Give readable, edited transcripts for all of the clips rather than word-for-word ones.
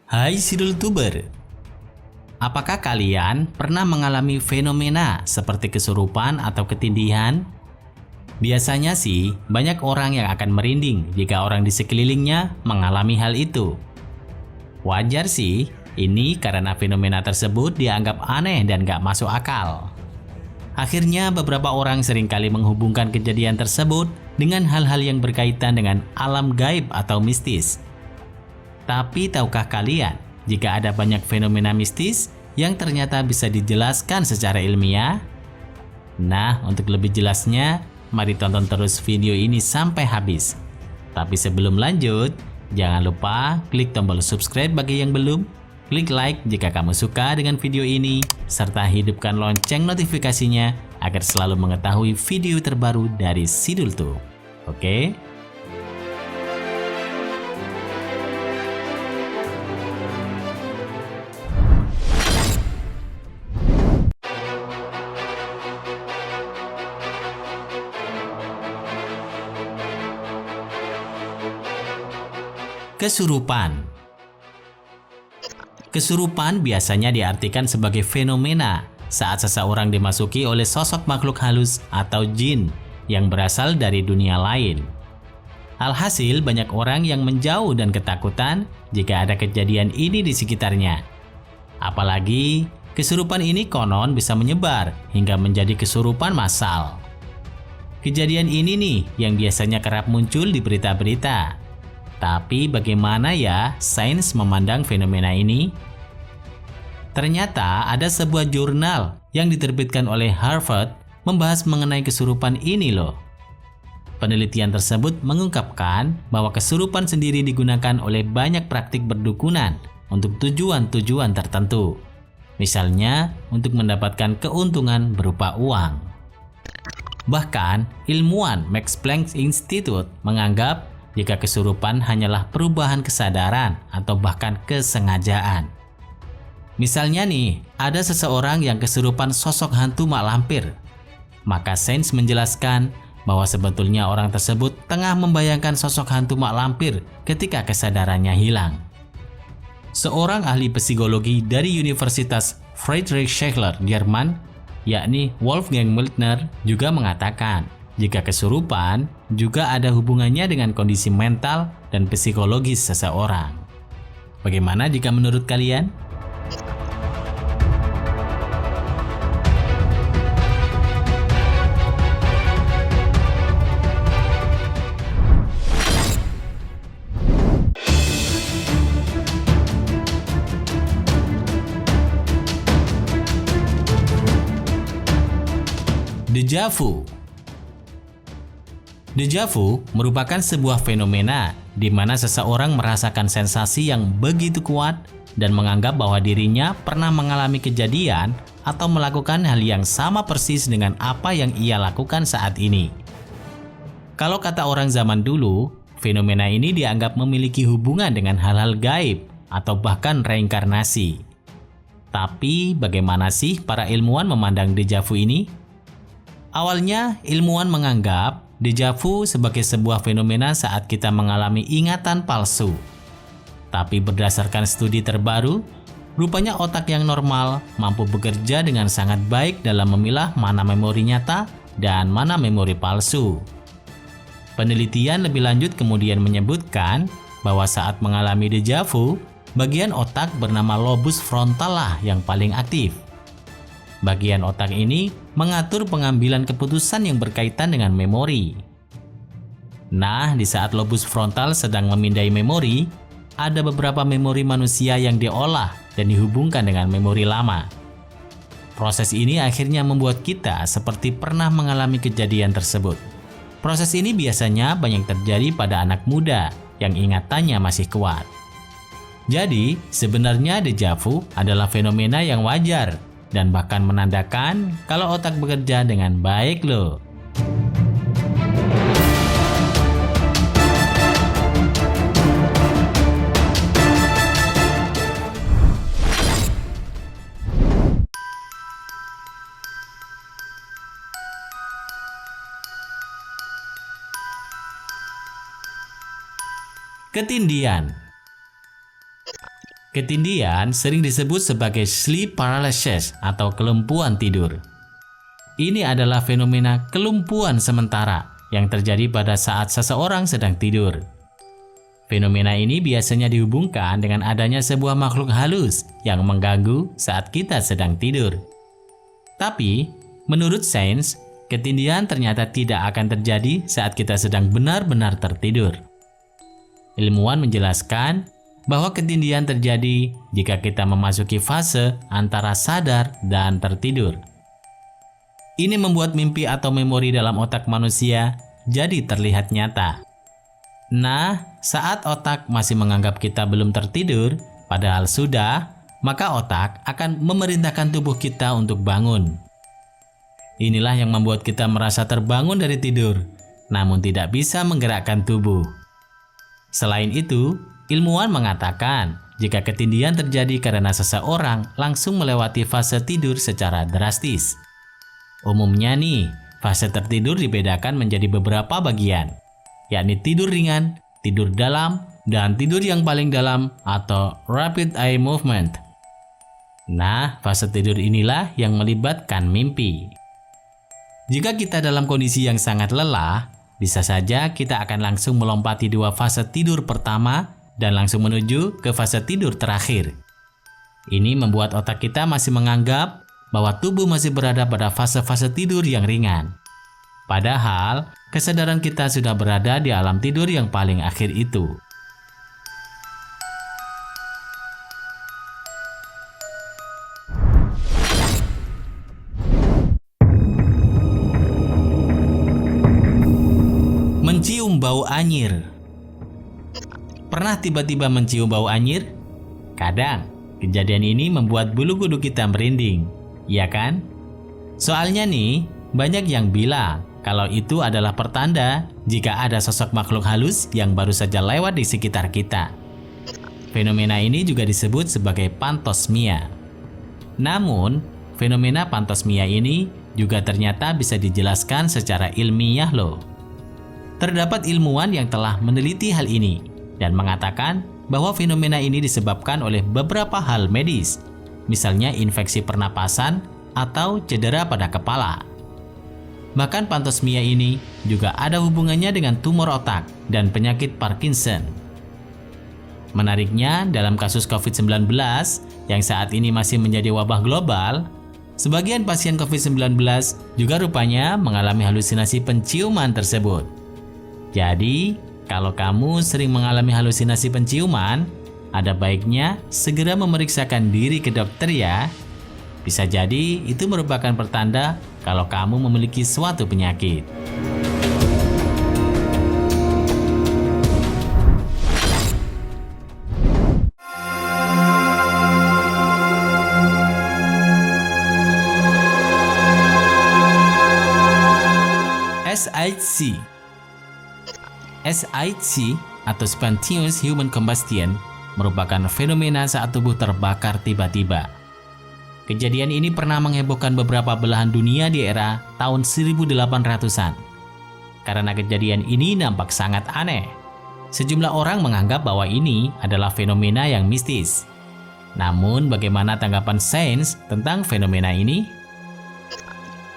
Hai Sidul Tuber, apakah kalian pernah mengalami fenomena seperti kesurupan atau ketindihan? Biasanya sih banyak orang yang akan merinding jika orang di sekelilingnya mengalami hal itu. Wajar sih, ini karena fenomena tersebut dianggap aneh dan gak masuk akal. Akhirnya beberapa orang seringkali menghubungkan kejadian tersebut dengan hal-hal yang berkaitan dengan alam gaib atau mistis. Tapi tahukah kalian, jika ada banyak fenomena mistis yang ternyata bisa dijelaskan secara ilmiah? Nah, untuk lebih jelasnya, mari tonton terus video ini sampai habis. Tapi sebelum lanjut, jangan lupa klik tombol subscribe bagi yang belum, klik like jika kamu suka dengan video ini, serta hidupkan lonceng notifikasinya agar selalu mengetahui video terbaru dari Sidul Tube. Oke? Kesurupan. Kesurupan biasanya diartikan sebagai fenomena saat seseorang dimasuki oleh sosok makhluk halus atau jin yang berasal dari dunia lain. Alhasil, banyak orang yang menjauh dan ketakutan jika ada kejadian ini di sekitarnya. Apalagi, kesurupan ini konon bisa menyebar hingga menjadi kesurupan massal. Kejadian ini nih yang biasanya kerap muncul di berita-berita. Tapi bagaimana ya sains memandang fenomena ini? Ternyata ada sebuah jurnal yang diterbitkan oleh Harvard membahas mengenai kesurupan ini loh. Penelitian tersebut mengungkapkan bahwa kesurupan sendiri digunakan oleh banyak praktik berdukunan untuk tujuan-tujuan tertentu. Misalnya untuk mendapatkan keuntungan berupa uang. Bahkan ilmuwan Max Planck Institute menganggap jika kesurupan hanyalah perubahan kesadaran atau bahkan kesengajaan. Misalnya nih, ada seseorang yang kesurupan sosok hantu mak lampir. Maka sains menjelaskan bahwa sebetulnya orang tersebut tengah membayangkan sosok hantu mak lampir ketika kesadarannya hilang. Seorang ahli psikologi dari Universitas Friedrich Schiller, Jerman, yakni Wolfgang Miltner, juga mengatakan jika kesurupan juga ada hubungannya dengan kondisi mental dan psikologis seseorang. Bagaimana jika menurut kalian? Deja vu. Deja vu merupakan sebuah fenomena di mana seseorang merasakan sensasi yang begitu kuat dan menganggap bahwa dirinya pernah mengalami kejadian atau melakukan hal yang sama persis dengan apa yang ia lakukan saat ini. Kalau kata orang zaman dulu, fenomena ini dianggap memiliki hubungan dengan hal-hal gaib atau bahkan reinkarnasi. Tapi bagaimana sih para ilmuwan memandang deja vu ini? Awalnya, ilmuwan menganggap deja vu sebagai sebuah fenomena saat kita mengalami ingatan palsu. Tapi berdasarkan studi terbaru, rupanya otak yang normal mampu bekerja dengan sangat baik dalam memilah mana memori nyata dan mana memori palsu. Penelitian lebih lanjut kemudian menyebutkan bahwa saat mengalami deja vu, bagian otak bernama lobus frontal lah yang paling aktif. Bagian otak ini mengatur pengambilan keputusan yang berkaitan dengan memori. Nah, di saat lobus frontal sedang memindai memori, ada beberapa memori manusia yang diolah dan dihubungkan dengan memori lama. Proses ini akhirnya membuat kita seperti pernah mengalami kejadian tersebut. Proses ini biasanya banyak terjadi pada anak muda yang ingatannya masih kuat. Jadi, sebenarnya deja vu adalah fenomena yang wajar dan bahkan menandakan kalau otak bekerja dengan baik loh. Ketindihan. Ketindihan sering disebut sebagai sleep paralysis atau kelumpuhan tidur. Ini adalah fenomena kelumpuhan sementara yang terjadi pada saat seseorang sedang tidur. Fenomena ini biasanya dihubungkan dengan adanya sebuah makhluk halus yang mengganggu saat kita sedang tidur. Tapi, menurut sains, ketindihan ternyata tidak akan terjadi saat kita sedang benar-benar tertidur. Ilmuwan menjelaskan bahwa ketindihan terjadi jika kita memasuki fase antara sadar dan tertidur. Ini membuat mimpi atau memori dalam otak manusia jadi terlihat nyata. Nah, saat otak masih menganggap kita belum tertidur, padahal sudah, maka otak akan memerintahkan tubuh kita untuk bangun. Inilah yang membuat kita merasa terbangun dari tidur, namun tidak bisa menggerakkan tubuh. Selain itu, ilmuwan mengatakan jika ketindihan terjadi karena seseorang langsung melewati fase tidur secara drastis. Umumnya nih, fase tertidur dibedakan menjadi beberapa bagian, yakni tidur ringan, tidur dalam, dan tidur yang paling dalam atau rapid eye movement. Nah, fase tidur inilah yang melibatkan mimpi. Jika kita dalam kondisi yang sangat lelah, bisa saja kita akan langsung melompati dua fase tidur pertama dan langsung menuju ke fase tidur terakhir. Ini membuat otak kita masih menganggap bahwa tubuh masih berada pada fase-fase tidur yang ringan. Padahal, kesadaran kita sudah berada di alam tidur yang paling akhir itu. Mencium bau anyir. Pernah tiba-tiba mencium bau anyir? Kadang, kejadian ini membuat bulu kuduk kita merinding. Iya kan? Soalnya nih, banyak yang bilang kalau itu adalah pertanda jika ada sosok makhluk halus yang baru saja lewat di sekitar kita. Fenomena ini juga disebut sebagai pantosmia. Namun, fenomena pantosmia ini juga ternyata bisa dijelaskan secara ilmiah loh. Terdapat ilmuwan yang telah meneliti hal ini dan mengatakan bahwa fenomena ini disebabkan oleh beberapa hal medis, misalnya infeksi pernapasan atau cedera pada kepala. Bahkan pantosmia ini juga ada hubungannya dengan tumor otak dan penyakit Parkinson. Menariknya, dalam kasus COVID-19 yang saat ini masih menjadi wabah global, sebagian pasien COVID-19 juga rupanya mengalami halusinasi penciuman tersebut. Jadi, kalau kamu sering mengalami halusinasi penciuman, ada baiknya segera memeriksakan diri ke dokter ya. Bisa jadi itu merupakan pertanda kalau kamu memiliki suatu penyakit. SHC. SHC atau Spontaneous Human Combustion merupakan fenomena saat tubuh terbakar tiba-tiba. Kejadian ini pernah menghebohkan beberapa belahan dunia di era tahun 1800-an. Karena kejadian ini nampak sangat aneh, sejumlah orang menganggap bahwa ini adalah fenomena yang mistis. Namun, bagaimana tanggapan sains tentang fenomena ini?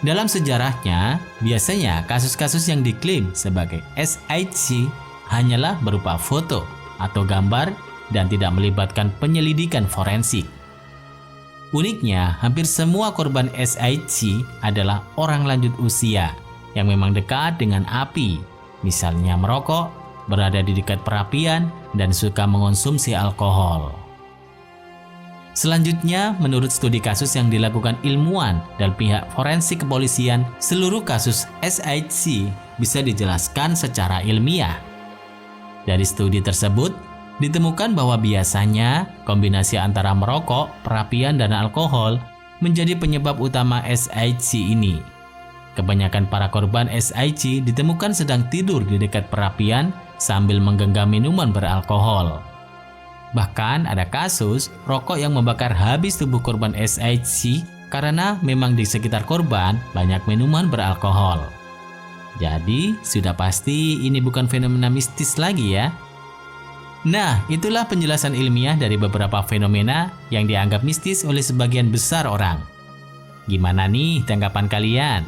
Dalam sejarahnya, biasanya kasus-kasus yang diklaim sebagai SHC hanyalah berupa foto atau gambar dan tidak melibatkan penyelidikan forensik. Uniknya, hampir semua korban SHC adalah orang lanjut usia yang memang dekat dengan api, misalnya merokok, berada di dekat perapian, dan suka mengonsumsi alkohol. Selanjutnya, menurut studi kasus yang dilakukan ilmuwan dan pihak forensik kepolisian, seluruh kasus SHC bisa dijelaskan secara ilmiah. Dari studi tersebut, ditemukan bahwa biasanya kombinasi antara merokok, perapian, dan alkohol menjadi penyebab utama SHC ini. Kebanyakan para korban SHC ditemukan sedang tidur di dekat perapian sambil menggenggam minuman beralkohol. Bahkan ada kasus rokok yang membakar habis tubuh korban SHC karena memang di sekitar korban banyak minuman beralkohol. Jadi sudah pasti ini bukan fenomena mistis lagi ya. Nah, itulah penjelasan ilmiah dari beberapa fenomena yang dianggap mistis oleh sebagian besar orang. Gimana nih tanggapan kalian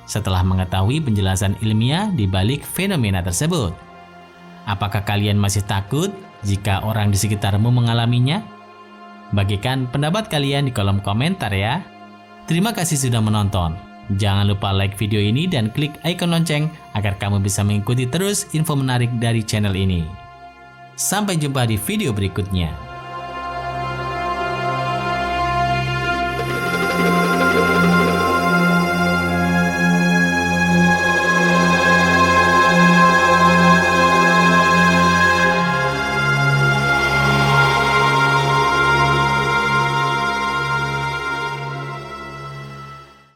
setelah mengetahui penjelasan ilmiah di balik fenomena tersebut? Apakah kalian masih takut jika orang di sekitarmu mengalaminya? Bagikan pendapat kalian di kolom komentar ya. Terima kasih sudah menonton. Jangan lupa like video ini dan klik icon lonceng agar kamu bisa mengikuti terus info menarik dari channel ini. Sampai jumpa di video berikutnya.